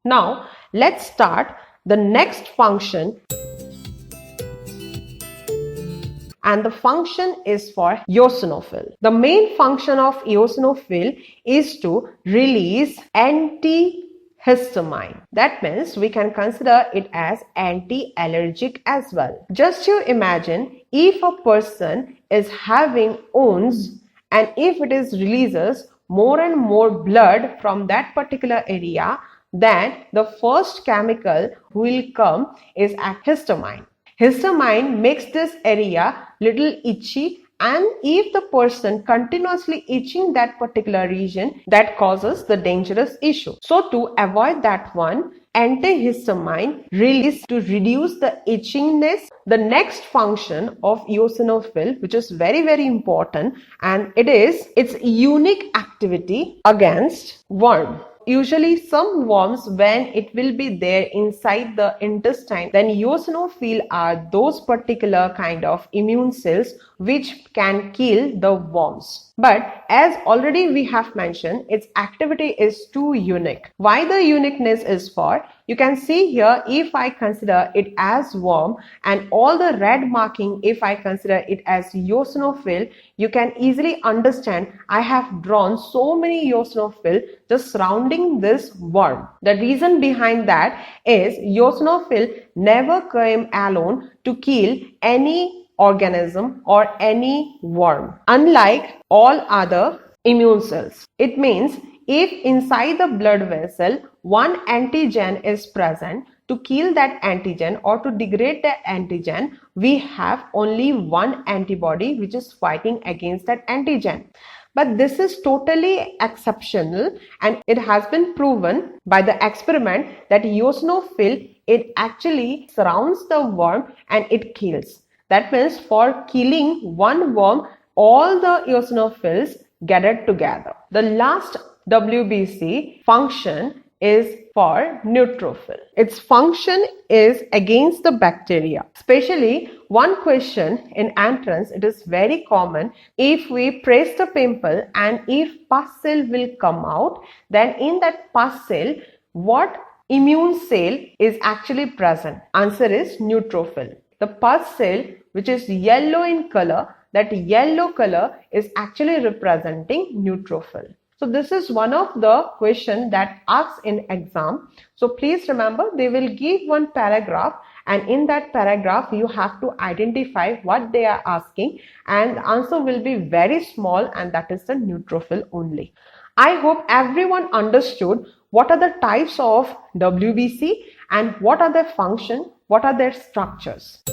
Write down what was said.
Now let's start the next function, and the function is for eosinophil. The main function of eosinophil is to release antihistamine. That means we can consider it as anti-allergic as well. Just you imagine, if a person is having wounds and if it is releases more and more blood from that particular area, then the first chemical will come is histamine. Histamine makes this area little itchy, and if the person continuously itching that particular region, that causes the dangerous issue. So to avoid that one, antihistamine released to reduce the itchiness. The next function of eosinophil, which is very important, and it is its unique activity against worm. Usually some worms, when it will be there inside the intestine, then eosinophil are those particular kind of immune cells which can kill the worms. But as already we have mentioned, its activity is too unique. Why the uniqueness is for? You can see here, if I consider it as worm and all the red marking, if I consider it as eosinophil, you can easily understand I have drawn so many eosinophil just surrounding this worm. The reason behind that is eosinophil never came alone to kill any organism or any worm, unlike all other immune cells. It means if inside the blood vessel one antigen is present, to kill that antigen or to degrade the antigen, we have only one antibody which is fighting against that antigen. But this is totally exceptional, and it has been proven by the experiment that eosinophil, it actually surrounds the worm and it kills. That means for killing one worm, all the eosinophils gathered together. The last WBC function is for neutrophil. Its function is against the bacteria. Especially one question in entrance, it is very common. If we press the pimple and if pus cell will come out, then in that pus cell, what immune cell is actually present? Answer is neutrophil. The pus cell, which is yellow in color, that yellow color is actually representing neutrophil. So this is one of the question that asks in exam. So please remember, they will give one paragraph, and in that paragraph you have to identify what they are asking, and the answer will be very small, and that is the neutrophil only. I hope everyone understood what are the types of WBC and what are their function, what are their structures.